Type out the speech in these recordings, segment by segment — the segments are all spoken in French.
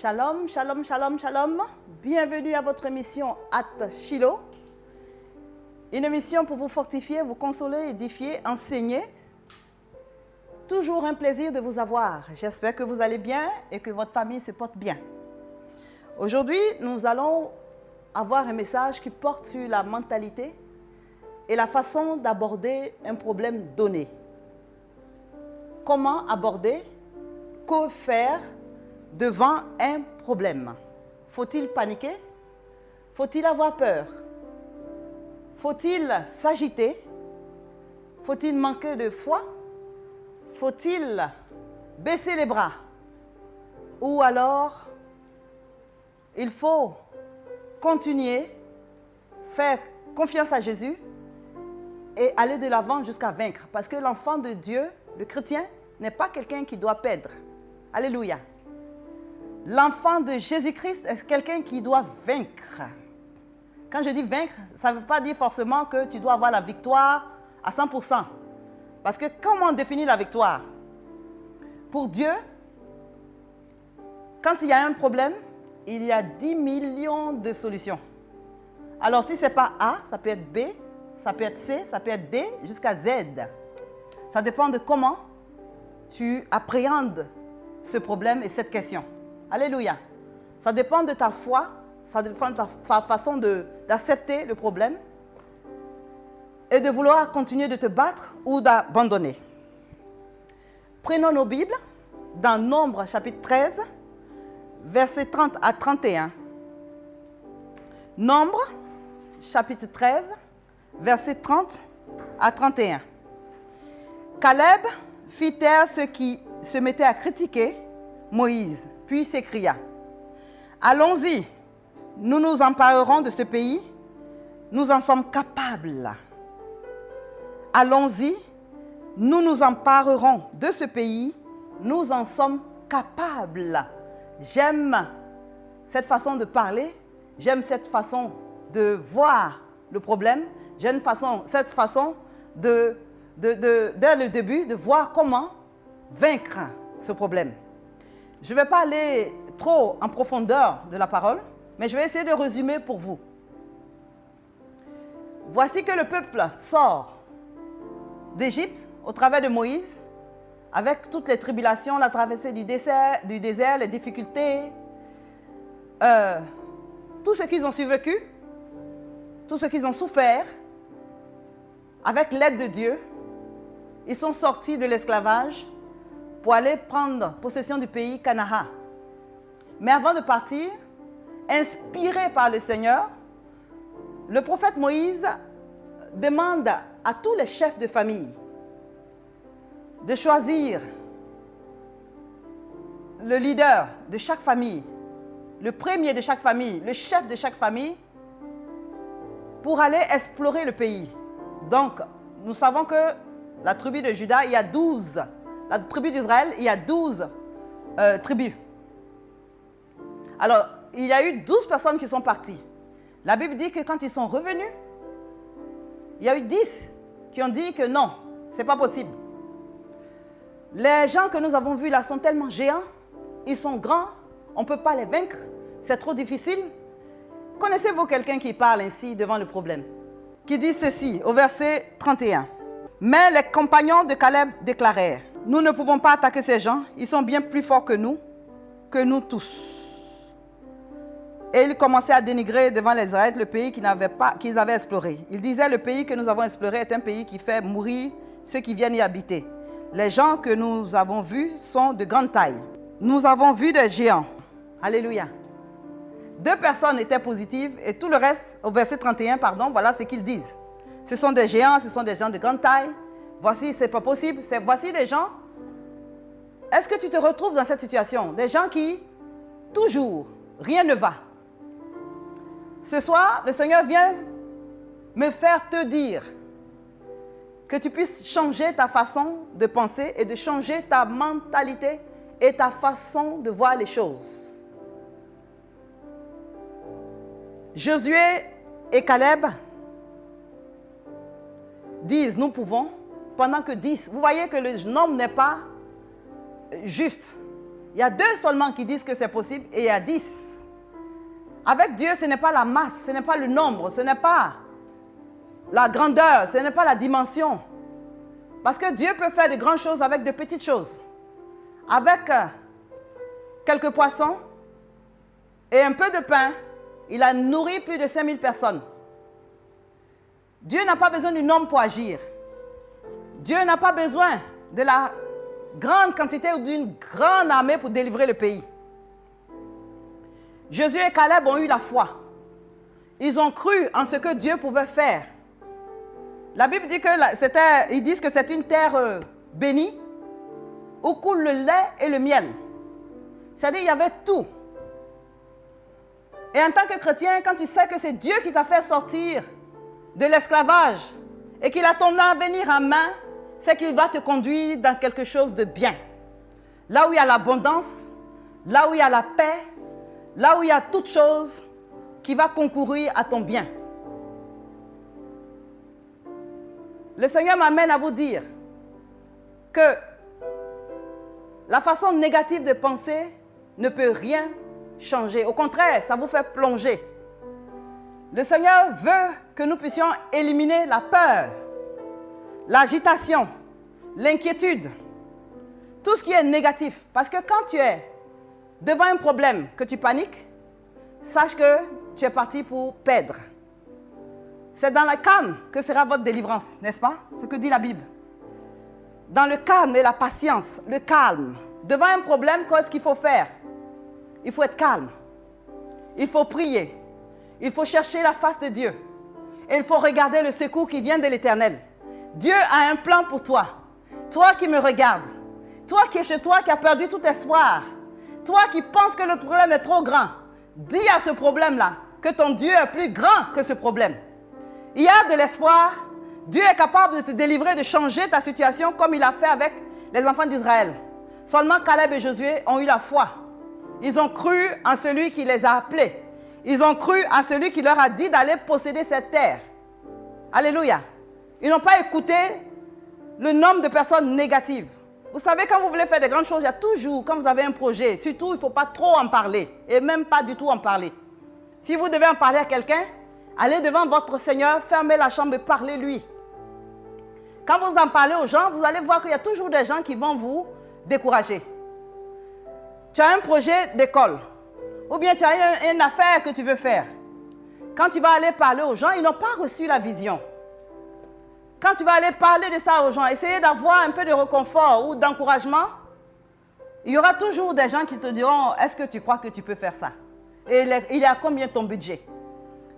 Shalom, shalom, shalom, shalom. Bienvenue à votre émission At Shiloh. Une émission pour vous fortifier, vous consoler, édifier, enseigner. Toujours un plaisir de vous avoir. J'espère que vous allez bien et que votre famille se porte bien. Aujourd'hui, nous allons avoir un message qui porte sur la mentalité et la façon d'aborder un problème donné. Comment aborder, que faire devant un problème? Faut-il paniquer? Faut-il avoir peur? Faut-il s'agiter? Faut-il manquer de foi? Faut-il baisser les bras? Ou alors, il faut continuer, faire confiance à Jésus et aller de l'avant jusqu'à vaincre. Parce que l'enfant de Dieu, le chrétien, n'est pas quelqu'un qui doit perdre. Alléluia. L'enfant de Jésus-Christ est quelqu'un qui doit vaincre. Quand je dis vaincre, ça ne veut pas dire forcément que tu dois avoir la victoire à 100%. Parce que comment on définit la victoire? Pour Dieu, quand il y a un problème, il y a 10 millions de solutions. Alors si ce n'est pas A, ça peut être B, ça peut être C, ça peut être D, jusqu'à Z. Ça dépend de comment tu appréhendes ce problème et cette question. Alléluia. Ça dépend de ta foi, ça dépend de ta façon d'accepter le problème et de vouloir continuer de te battre ou d'abandonner. Prenons nos Bibles dans Nombre chapitre 13, versets 30 à 31. Nombre chapitre 13, versets 30 à 31. Caleb fit taire ceux qui se mettaient à critiquer Moïse, puis s'écria: allons-y, nous nous emparerons de ce pays, nous en sommes capables. Allons-y, nous nous emparerons de ce pays, nous en sommes capables. J'aime cette façon de parler, j'aime cette façon de voir le problème, j'aime cette façon dès le début, de voir comment vaincre ce problème. Je ne vais pas aller trop en profondeur de la parole, mais je vais essayer de résumer pour vous. Voici que le peuple sort d'Égypte au travers de Moïse, avec toutes les tribulations, la traversée du désert, les difficultés, tout ce qu'ils ont survécu, tout ce qu'ils ont souffert, avec l'aide de Dieu, ils sont sortis de l'esclavage pour aller prendre possession du pays Canaan. Mais avant de partir, inspiré par le Seigneur, le prophète Moïse demande à tous les chefs de famille de choisir le leader de chaque famille, le premier de chaque famille, le chef de chaque famille, pour aller explorer le pays. Donc, nous savons que la tribu de Juda, il y a 12. La tribu d'Israël, il y a 12 tribus. Alors, il y a eu 12 personnes qui sont parties. La Bible dit que quand ils sont revenus, il y a eu 10 qui ont dit que non, ce n'est pas possible. Les gens que nous avons vus là sont tellement géants, ils sont grands, on ne peut pas les vaincre, c'est trop difficile. Connaissez-vous quelqu'un qui parle ainsi devant le problème? Qui dit ceci au verset 31. Mais les compagnons de Caleb déclarèrent: nous ne pouvons pas attaquer ces gens, ils sont bien plus forts que nous tous. Et ils commençaient à dénigrer devant les Israélites le pays qu'ils avaient exploré. Ils disaient: le pays que nous avons exploré est un pays qui fait mourir ceux qui viennent y habiter. Les gens que nous avons vus sont de grande taille. Nous avons vu des géants. Alléluia. 2 personnes étaient positives et tout le reste, au verset 31, voilà ce qu'ils disent. Ce sont des géants, ce sont des gens de grande taille. Voici, ce n'est pas possible. Voici des gens. Est-ce que tu te retrouves dans cette situation? Des gens qui, toujours, rien ne va. Ce soir, le Seigneur vient me faire te dire que tu puisses changer ta façon de penser et de changer ta mentalité et ta façon de voir les choses. Josué et Caleb disent: nous pouvons, pendant que 10, vous voyez que le nombre n'est pas juste. Il y a 2 seulement qui disent que c'est possible et il y a 10. Avec Dieu, ce n'est pas la masse, ce n'est pas le nombre, ce n'est pas la grandeur, ce n'est pas la dimension. Parce que Dieu peut faire de grandes choses avec de petites choses. Avec quelques poissons et un peu de pain, il a nourri plus de 5000 personnes. Dieu n'a pas besoin d'un homme pour agir. Dieu n'a pas besoin de la grande quantité ou d'une grande armée pour délivrer le pays. Josué et Caleb ont eu la foi. Ils ont cru en ce que Dieu pouvait faire. La Bible dit que ils disent que c'est une terre bénie où coule le lait et le miel. C'est-à-dire qu'il y avait tout. Et en tant que chrétien, quand tu sais que c'est Dieu qui t'a fait sortir de l'esclavage et qu'il a ton avenir en main, c'est qu'il va te conduire dans quelque chose de bien. Là où il y a l'abondance, là où il y a la paix, là où il y a toute chose qui va concourir à ton bien. Le Seigneur m'amène à vous dire que la façon négative de penser ne peut rien changer. Au contraire, ça vous fait plonger. Le Seigneur veut que nous puissions éliminer la peur, l'agitation, l'inquiétude, tout ce qui est négatif. Parce que quand tu es devant un problème, que tu paniques, sache que tu es parti pour perdre. C'est dans le calme que sera votre délivrance, n'est-ce pas? Ce que dit la Bible. Dans le calme et la patience, le calme. Devant un problème, qu'est-ce qu'il faut faire? Il faut être calme. Il faut prier. Il faut chercher la face de Dieu. Et il faut regarder le secours qui vient de l'Éternel. Dieu a un plan pour toi. Toi qui me regardes. Toi qui es chez toi, qui as perdu tout espoir. Toi qui penses que le problème est trop grand. Dis à ce problème-là que ton Dieu est plus grand que ce problème. Il y a de l'espoir. Dieu est capable de te délivrer, de changer ta situation comme il a fait avec les enfants d'Israël. Seulement Caleb et Josué ont eu la foi. Ils ont cru en celui qui les a appelés. Ils ont cru en celui qui leur a dit d'aller posséder cette terre. Alléluia. Ils n'ont pas écouté le nombre de personnes négatives. Vous savez, quand vous voulez faire de grandes choses, il y a toujours, quand vous avez un projet, surtout, il ne faut pas trop en parler. Et même pas du tout en parler. Si vous devez en parler à quelqu'un, allez devant votre Seigneur, fermez la chambre et parlez-lui. Quand vous en parlez aux gens, vous allez voir qu'il y a toujours des gens qui vont vous décourager. Tu as un projet d'école. Ou bien tu as une affaire que tu veux faire. Quand tu vas aller parler aux gens, ils n'ont pas reçu la vision. Quand tu vas aller parler de ça aux gens, essayer d'avoir un peu de réconfort ou d'encouragement, il y aura toujours des gens qui te diront, est-ce que tu crois que tu peux faire ça? Et il y a combien ton budget?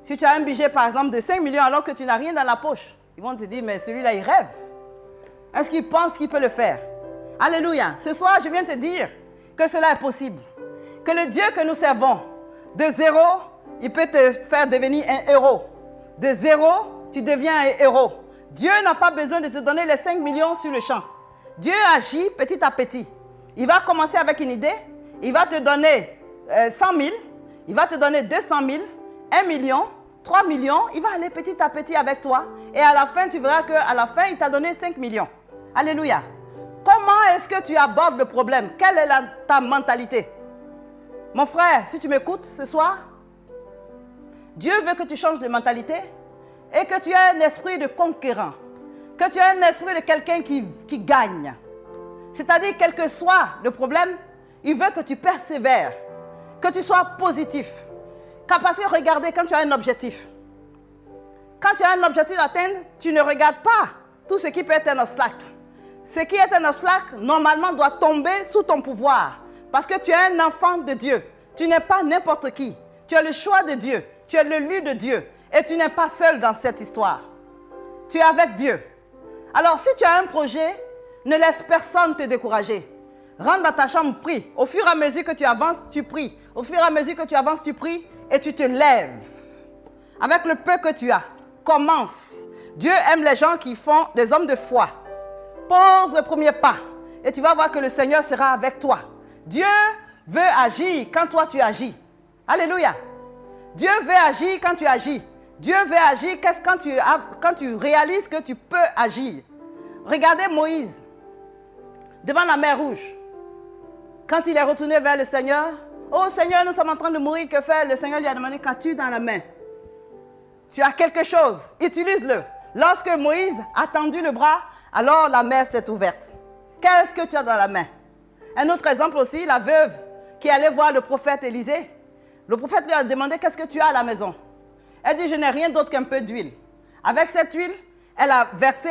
Si tu as un budget par exemple de 5 millions alors que tu n'as rien dans la poche, ils vont te dire, mais celui-là il rêve. Est-ce qu'il pense qu'il peut le faire? Alléluia. Ce soir, je viens te dire que cela est possible. Que le Dieu que nous servons, de zéro, il peut te faire devenir un héros. De zéro, tu deviens un héros. Dieu n'a pas besoin de te donner les 5 millions sur le champ. Dieu agit petit à petit. Il va commencer avec une idée. Il va te donner 100 000. Il va te donner 200 000, 1 million, 3 millions. Il va aller petit à petit avec toi. Et à la fin, tu verras qu'à la fin, il t'a donné 5 millions. Alléluia. Comment est-ce que tu abordes le problème? Quelle est ta mentalité? Mon frère, si tu m'écoutes ce soir, Dieu veut que tu changes de mentalité et que tu aies un esprit de conquérant, que tu aies un esprit de quelqu'un qui gagne. C'est-à-dire, quel que soit le problème, il veut que tu persévères, que tu sois positif. Capacité de regarder quand tu as un objectif. Quand tu as un objectif à atteindre, tu ne regardes pas tout ce qui peut être un obstacle. Ce qui est un obstacle, normalement, doit tomber sous ton pouvoir. Parce que tu es un enfant de Dieu. Tu n'es pas n'importe qui. Tu as le choix de Dieu. Tu es l'élu de Dieu. Et tu n'es pas seul dans cette histoire. Tu es avec Dieu. Alors, si tu as un projet, ne laisse personne te décourager. Rentre dans ta chambre, prie. Au fur et à mesure que tu avances, tu pries. Au fur et à mesure que tu avances, tu pries. Et tu te lèves. Avec le peu que tu as, commence. Dieu aime les gens qui font des hommes de foi. Pose le premier pas. Et tu vas voir que le Seigneur sera avec toi. Dieu veut agir quand toi tu agis. Alléluia. Dieu veut agir quand tu agis. Dieu veut agir quand tu réalises que tu peux agir. Regardez Moïse devant la mer Rouge. Quand il est retourné vers le Seigneur, oh Seigneur, nous sommes en train de mourir, que faire? Le Seigneur lui a demandé, qu'as-tu dans la main? Tu as quelque chose, utilise-le. Lorsque Moïse a tendu le bras, alors la mer s'est ouverte. Qu'est-ce que tu as dans la main? Un autre exemple aussi, la veuve qui allait voir le prophète Élisée. Le prophète lui a demandé, qu'est-ce que tu as à la maison? Elle dit, je n'ai rien d'autre qu'un peu d'huile. Avec cette huile, elle a versé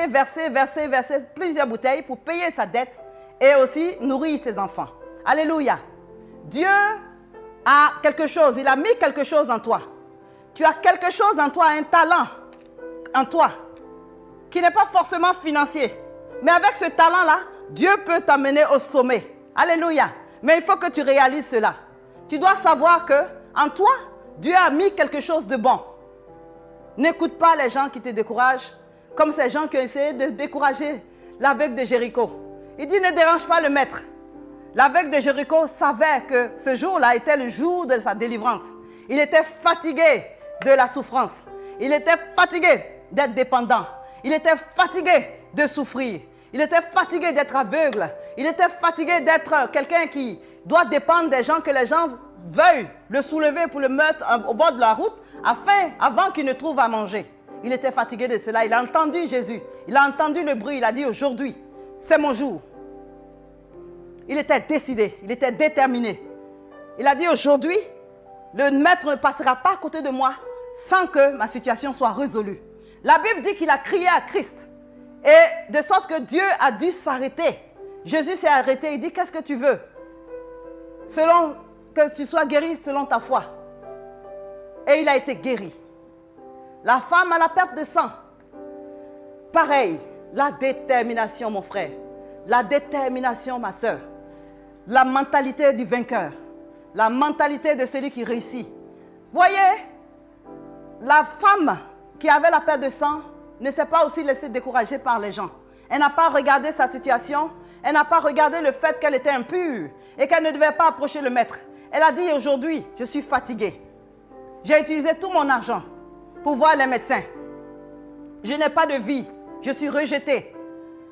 plusieurs bouteilles pour payer sa dette et aussi nourrir ses enfants. Alléluia. Dieu a quelque chose, il a mis quelque chose en toi. Tu as quelque chose en toi, un talent en toi, qui n'est pas forcément financier. Mais avec ce talent-là, Dieu peut t'amener au sommet. Alléluia. Mais il faut que tu réalises cela. Tu dois savoir que en toi, Dieu a mis quelque chose de bon. N'écoute pas les gens qui te découragent, comme ces gens qui ont essayé de décourager l'aveugle de Jéricho. Il dit, ne dérange pas le maître. L'aveugle de Jéricho savait que ce jour-là était le jour de sa délivrance. Il était fatigué de la souffrance. Il était fatigué d'être dépendant. Il était fatigué de souffrir. Il était fatigué d'être aveugle. Il était fatigué d'être quelqu'un qui doit dépendre des gens, que les gens veuillent le soulever pour le mettre au bord de la route avant qu'il ne trouve à manger. Il était fatigué de cela. Il a entendu Jésus. Il a entendu le bruit. Il a dit, aujourd'hui, c'est mon jour. Il était décidé. Il était déterminé. Il a dit, aujourd'hui, le maître ne passera pas à côté de moi sans que ma situation soit résolue. La Bible dit qu'il a crié à Christ. Et de sorte que Dieu a dû s'arrêter. Jésus s'est arrêté. Il dit, qu'est-ce que tu veux? Selon que tu sois guéri selon ta foi. Et il a été guéri. La femme à la perte de sang. Pareil, la détermination, mon frère. La détermination, ma soeur. La mentalité du vainqueur. La mentalité de celui qui réussit. Voyez, la femme qui avait la perte de sang ne s'est pas aussi laissée décourager par les gens. Elle n'a pas regardé sa situation. Elle n'a pas regardé le fait qu'elle était impure et qu'elle ne devait pas approcher le maître. Elle a dit, aujourd'hui, je suis fatiguée. J'ai utilisé tout mon argent pour voir les médecins. Je n'ai pas de vie. Je suis rejetée.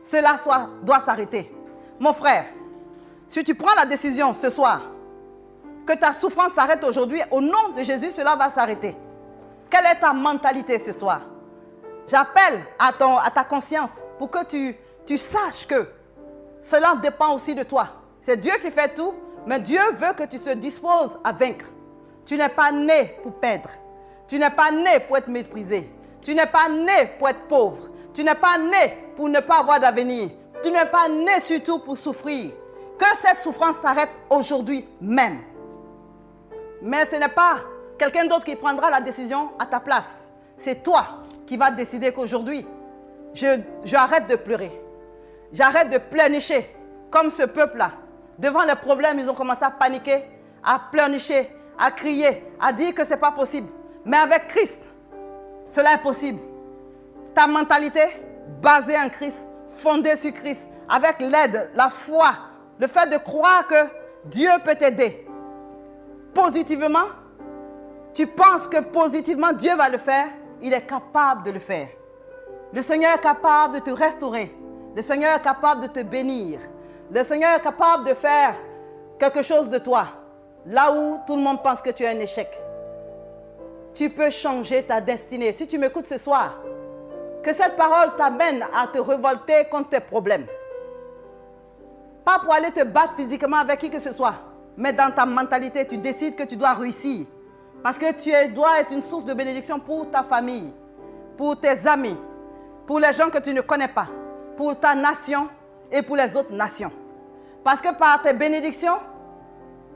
Cela doit s'arrêter. Mon frère, si tu prends la décision ce soir que ta souffrance s'arrête aujourd'hui, au nom de Jésus, cela va s'arrêter. Quelle est ta mentalité ce soir? J'appelle à ta conscience pour que tu saches que cela dépend aussi de toi. C'est Dieu qui fait tout, mais Dieu veut que tu te disposes à vaincre. Tu n'es pas né pour perdre. Tu n'es pas né pour être méprisé. Tu n'es pas né pour être pauvre. Tu n'es pas né pour ne pas avoir d'avenir. Tu n'es pas né surtout pour souffrir. Que cette souffrance s'arrête aujourd'hui même. Mais ce n'est pas quelqu'un d'autre qui prendra la décision à ta place. C'est toi qui vas décider qu'aujourd'hui, j'arrête de pleurer. J'arrête de pleurnicher comme ce peuple-là. Devant les problèmes, ils ont commencé à paniquer, à pleurnicher, à crier, à dire que ce n'est pas possible. Mais avec Christ, cela est possible. Ta mentalité basée en Christ, fondée sur Christ, avec l'aide, la foi, le fait de croire que Dieu peut t'aider. Positivement, tu penses que positivement Dieu va le faire, il est capable de le faire. Le Seigneur est capable de te restaurer. Le Seigneur est capable de te bénir. Le Seigneur est capable de faire quelque chose de toi. Là où tout le monde pense que tu es un échec. Tu peux changer ta destinée. Si tu m'écoutes ce soir, que cette parole t'amène à te révolter contre tes problèmes. Pas pour aller te battre physiquement avec qui que ce soit, mais dans ta mentalité, tu décides que tu dois réussir. Parce que tu dois être une source de bénédiction pour ta famille, pour tes amis, pour les gens que tu ne connais pas, pour ta nation et pour les autres nations. Parce que par tes bénédictions,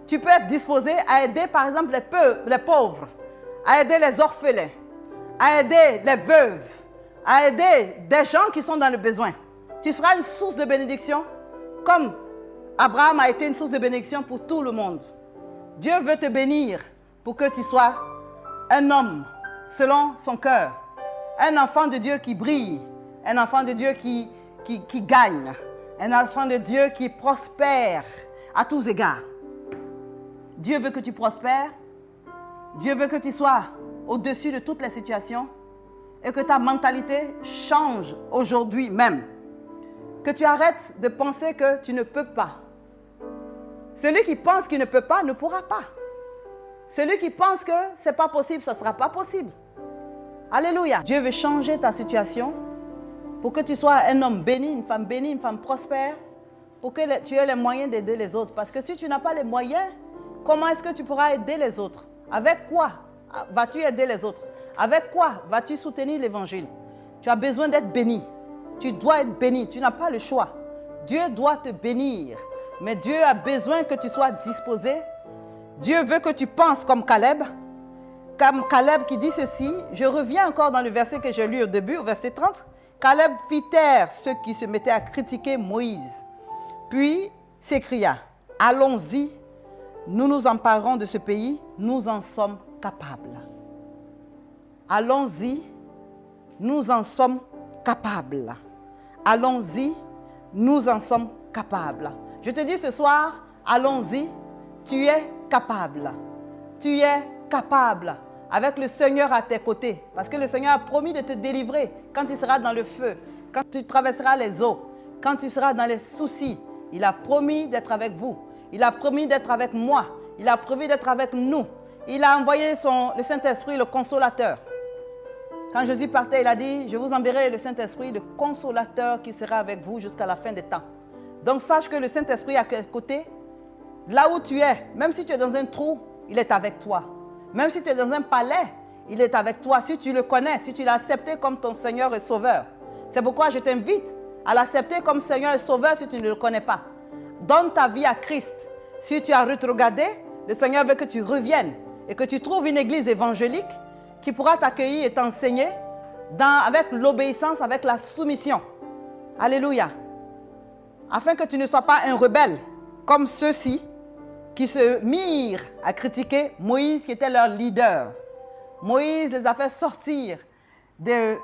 tu peux être disposé à aider par exemple les pauvres, à aider les orphelins, à aider les veuves, à aider des gens qui sont dans le besoin. Tu seras une source de bénédiction comme Abraham a été une source de bénédiction pour tout le monde. Dieu veut te bénir pour que tu sois un homme selon son cœur, un enfant de Dieu qui brille, un enfant de Dieu qui gagne, un enfant de Dieu qui prospère à tous égards. Dieu veut que tu prospères. Dieu veut que tu sois au-dessus de toutes les situations et que ta mentalité change aujourd'hui même. Que tu arrêtes de penser que tu ne peux pas. Celui qui pense qu'il ne peut pas, ne pourra pas. Celui qui pense que ce n'est pas possible, ça ne sera pas possible. Alléluia. Dieu veut changer ta situation pour que tu sois un homme béni, une femme prospère, pour que tu aies les moyens d'aider les autres. Parce que si tu n'as pas les moyens, comment est-ce que tu pourras aider les autres? Avec quoi vas-tu aider les autres? Avec quoi vas-tu soutenir l'évangile? Tu as besoin d'être béni. Tu dois être béni. Tu n'as pas le choix. Dieu doit te bénir. Mais Dieu a besoin que tu sois disposé. Dieu veut que tu penses comme Caleb. Comme Caleb qui dit ceci. Je reviens encore dans le verset que j'ai lu au début, au verset 30. Caleb fit taire ceux qui se mettaient à critiquer Moïse. Puis s'écria, allons-y, nous nous emparerons de ce pays, nous en sommes capables. Allons-y, nous en sommes capables. Allons-y, nous en sommes capables. Je te dis ce soir, allons-y, tu es capable. Tu es capable avec le Seigneur à tes côtés. Parce que le Seigneur a promis de te délivrer quand tu seras dans le feu, quand tu traverseras les eaux, quand tu seras dans les soucis. Il a promis d'être avec vous. Il a promis d'être avec moi. Il a promis d'être avec nous. Il a envoyé le Saint-Esprit, le Consolateur. Quand Jésus partait, il a dit, je vous enverrai le Saint-Esprit, le Consolateur qui sera avec vous jusqu'à la fin des temps. Donc sache que le Saint-Esprit à côté, là où tu es, même si tu es dans un trou, il est avec toi. Même si tu es dans un palais, il est avec toi. Si tu le connais, si tu l'as accepté comme ton Seigneur et Sauveur. C'est pourquoi je t'invite à l'accepter comme Seigneur et Sauveur si tu ne le connais pas. Donne ta vie à Christ. Si tu as rétrogradé, le Seigneur veut que tu reviennes et que tu trouves une église évangélique qui pourra t'accueillir et t'enseigner avec l'obéissance, avec la soumission. Alléluia. Afin que tu ne sois pas un rebelle comme ceux-ci qui se mirent à critiquer Moïse qui était leur leader. Moïse les a fait sortir de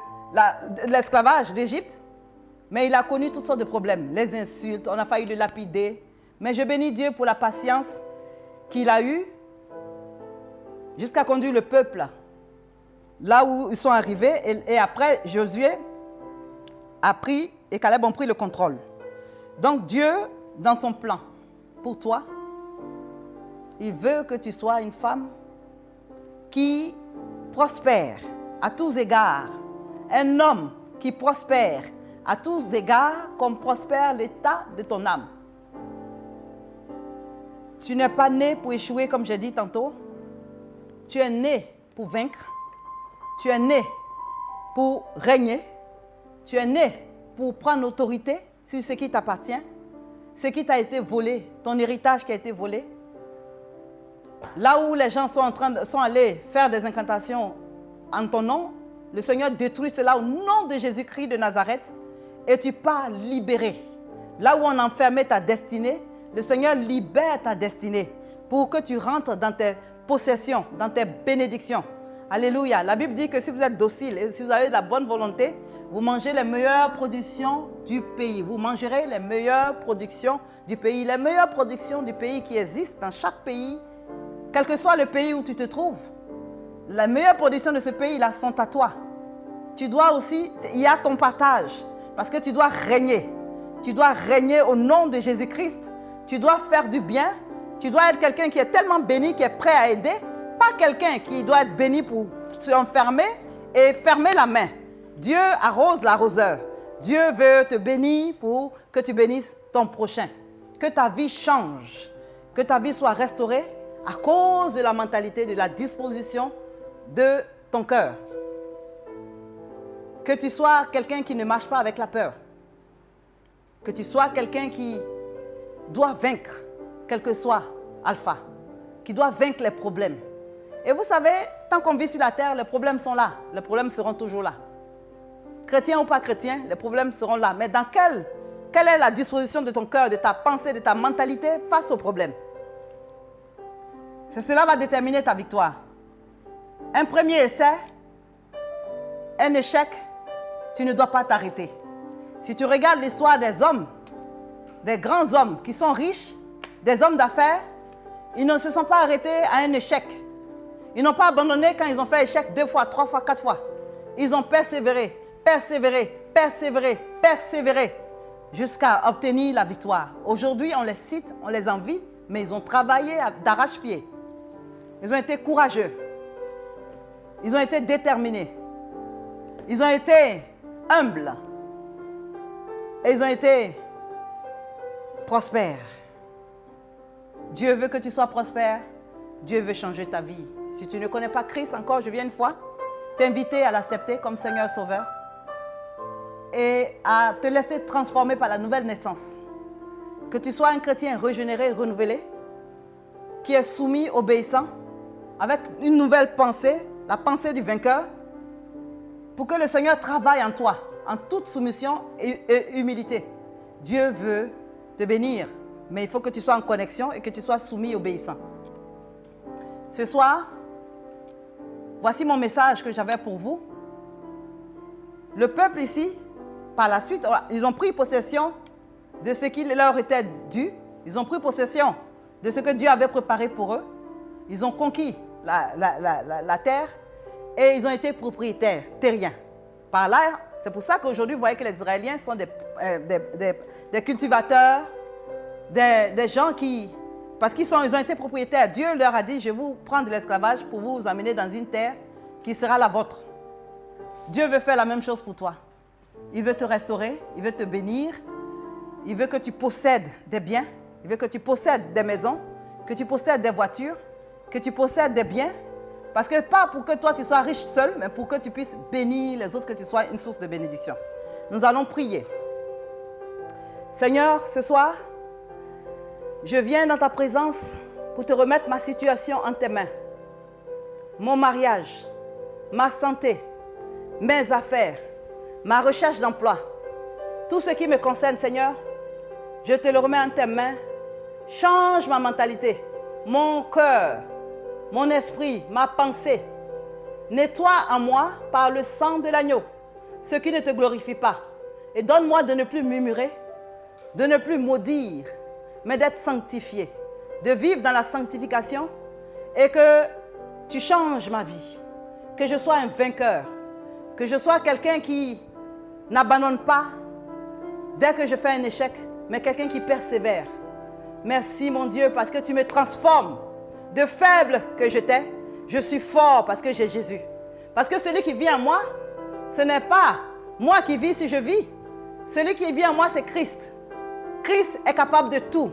l'esclavage d'Égypte, mais il a connu toutes sortes de problèmes. Les insultes, on a failli le lapider. Mais je bénis Dieu pour la patience qu'il a eue jusqu'à conduire le peuple là où ils sont arrivés. Et après, Josué a pris et Caleb ont pris le contrôle. Donc Dieu, dans son plan pour toi, il veut que tu sois une femme qui prospère à tous égards. Un homme qui prospère à tous égards comme prospère l'état de ton âme. Tu n'es pas né pour échouer comme j'ai dit tantôt. Tu es né pour vaincre. Tu es né pour régner. Tu es né pour prendre autorité sur ce qui t'appartient, ce qui t'a été volé, ton héritage qui a été volé. Là où les gens sont allés faire des incantations en ton nom, le Seigneur détruit cela au nom de Jésus-Christ de Nazareth et tu pars libéré. Là où on enfermait ta destinée, le Seigneur libère ta destinée pour que tu rentres dans tes possessions, dans tes bénédictions. Alléluia. La Bible dit que si vous êtes docile et si vous avez de la bonne volonté, vous mangez les meilleures productions du pays. Vous mangerez les meilleures productions du pays. Les meilleures productions du pays qui existent dans chaque pays, quel que soit le pays où tu te trouves. Les meilleures productions de ce pays-là sont à toi. Tu dois aussi, il y a ton partage, parce que tu dois régner. Tu dois régner au nom de Jésus-Christ. Tu dois faire du bien. Tu dois être quelqu'un qui est tellement béni, qui est prêt à aider. Pas quelqu'un qui doit être béni pour s'enfermer et fermer la main. Dieu arrose l'arroseur. Dieu veut te bénir pour que tu bénisses ton prochain. Que ta vie change. Que ta vie soit restaurée à cause de la mentalité, de la disposition de ton cœur. Que tu sois quelqu'un qui ne marche pas avec la peur. Que tu sois quelqu'un qui doit vaincre, quel que soit alpha. Qui doit vaincre les problèmes. Et vous savez, tant qu'on vit sur la terre, les problèmes sont là. Les problèmes seront toujours là. Chrétien ou pas chrétien, les problèmes seront là. Mais dans quelle est la disposition de ton cœur, de ta pensée, de ta mentalité face aux problèmes? Cela va déterminer ta victoire. Un premier essai, un échec, tu ne dois pas t'arrêter. Si tu regardes l'histoire des hommes, des grands hommes qui sont riches, des hommes d'affaires, ils ne se sont pas arrêtés à un échec. Ils n'ont pas abandonné quand ils ont fait échec 2 fois, 3 fois, 4 fois. Ils ont persévéré, persévéré, persévéré, persévéré jusqu'à obtenir la victoire. Aujourd'hui, on les cite, on les envie mais ils ont travaillé d'arrache-pied. Ils ont été courageux. Ils ont été déterminés. Ils ont été humbles. Et ils ont été prospères. Dieu veut que tu sois prospère. Dieu veut changer ta vie. Si tu ne connais pas Christ encore, je viens une fois t'inviter à l'accepter comme Seigneur Sauveur et à te laisser transformer par la nouvelle naissance. Que tu sois un chrétien régénéré, renouvelé, qui est soumis, obéissant, avec une nouvelle pensée, la pensée du vainqueur, pour que le Seigneur travaille en toi, en toute soumission et humilité. Dieu veut te bénir, mais il faut que tu sois en connexion et que tu sois soumis, obéissant. Ce soir, voici mon message que j'avais pour vous. Le peuple ici, par la suite, ils ont pris possession de ce qui leur était dû. Ils ont pris possession de ce que Dieu avait préparé pour eux. Ils ont conquis la terre et ils ont été propriétaires, terriens. Par là, c'est pour ça qu'aujourd'hui, vous voyez que les Israéliens sont des cultivateurs, des gens qui... Parce qu'ils ont été propriétaires. Dieu leur a dit, je vais vous prendre de l'esclavage pour vous amener dans une terre qui sera la vôtre. Dieu veut faire la même chose pour toi. Il veut te restaurer, il veut te bénir, il veut que tu possèdes des biens, il veut que tu possèdes des maisons, que tu possèdes des voitures, que tu possèdes des biens. Parce que pas pour que toi tu sois riche seul, mais pour que tu puisses bénir les autres, que tu sois une source de bénédiction. Nous allons prier. Seigneur, ce soir, je viens dans ta présence pour te remettre ma situation en tes mains. Mon mariage, ma santé, mes affaires, ma recherche d'emploi, tout ce qui me concerne, Seigneur, je te le remets en tes mains. Change ma mentalité, mon cœur, mon esprit, ma pensée. Nettoie en moi par le sang de l'agneau ce qui ne te glorifie pas. Et donne-moi de ne plus murmurer, de ne plus maudire, mais d'être sanctifié, de vivre dans la sanctification et que tu changes ma vie, que je sois un vainqueur, que je sois quelqu'un qui n'abandonne pas dès que je fais un échec, mais quelqu'un qui persévère. Merci mon Dieu parce que tu me transformes. De faible que j'étais, je suis fort parce que j'ai Jésus. Parce que celui qui vit en moi, ce n'est pas moi qui vis si je vis. Celui qui vit en moi, c'est Christ. Christ est capable de tout.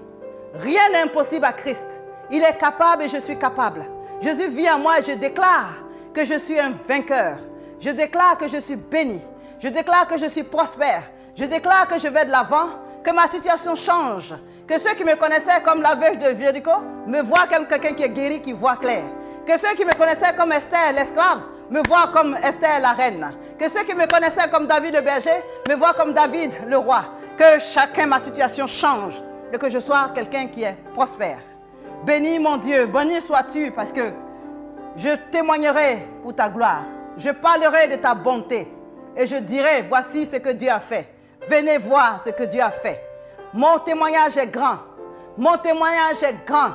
Rien n'est impossible à Christ. Il est capable et je suis capable. Jésus vit en moi et je déclare que je suis un vainqueur. Je déclare que je suis béni. Je déclare que je suis prospère. Je déclare que je vais de l'avant, que ma situation change. Que ceux qui me connaissaient comme l'aveugle de Jéricho me voient comme quelqu'un qui est guéri, qui voit clair. Que ceux qui me connaissaient comme Esther, l'esclave, me voient comme Esther, la reine. Que ceux qui me connaissaient comme David le berger, me voient comme David, le roi. Que chacun, ma situation change. Et que je sois quelqu'un qui est prospère. Béni mon Dieu, béni sois-tu parce que je témoignerai pour ta gloire. Je parlerai de ta bonté. Et je dirai, voici ce que Dieu a fait. Venez voir ce que Dieu a fait. Mon témoignage est grand. Mon témoignage est grand.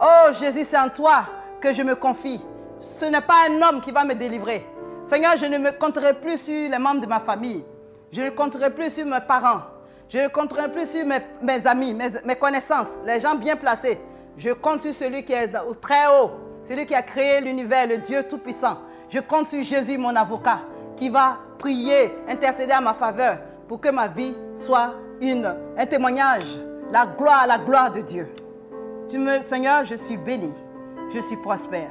Oh Jésus, c'est en toi que je me confie. Ce n'est pas un homme qui va me délivrer. Seigneur, je ne me compterai plus sur les membres de ma famille. Je ne compterai plus sur mes parents. Je ne compterai plus sur mes amis, mes connaissances, les gens bien placés. Je compte sur celui qui est très haut, celui qui a créé l'univers, le Dieu Tout-Puissant. Je compte sur Jésus, mon avocat, qui va prier, intercéder à ma faveur pour que ma vie soit un témoignage, la gloire de Dieu. Seigneur, je suis béni, je suis prospère.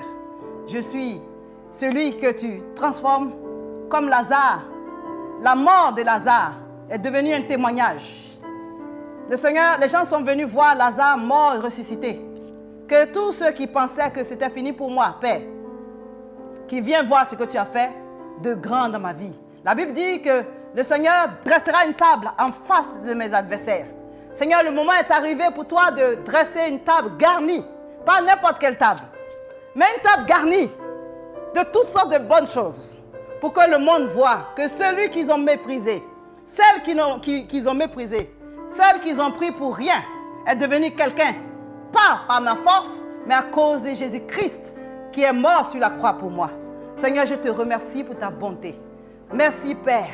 Je suis celui que tu transformes comme Lazare. La mort de Lazare est devenue un témoignage. Le Seigneur, les gens sont venus voir Lazare mort et ressuscité. Que tous ceux qui pensaient que c'était fini pour moi, Père, qui viennent voir ce que tu as fait de grand dans ma vie. La Bible dit que le Seigneur dressera une table en face de mes adversaires. Seigneur, le moment est arrivé pour toi de dresser une table garnie. Pas n'importe quelle table, mais une table garnie de toutes sortes de bonnes choses. Pour que le monde voie que celui qu'ils ont méprisé, celle qu'ils ont méprisé, celle qu'ils ont pris pour rien, est devenue quelqu'un. Pas par ma force, mais à cause de Jésus-Christ qui est mort sur la croix pour moi. Seigneur, je te remercie pour ta bonté. Merci Père.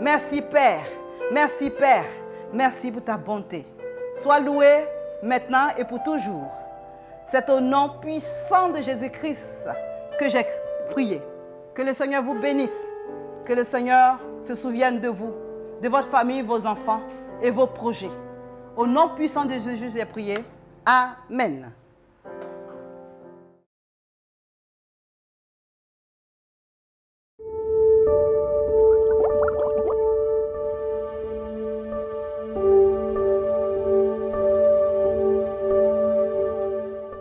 Merci Père. Merci Père. Merci pour ta bonté. Sois loué, maintenant et pour toujours. C'est au nom puissant de Jésus-Christ que j'ai prié. Que le Seigneur vous bénisse. Que le Seigneur se souvienne de vous, de votre famille, vos enfants et vos projets. Au nom puissant de Jésus, j'ai prié. Amen.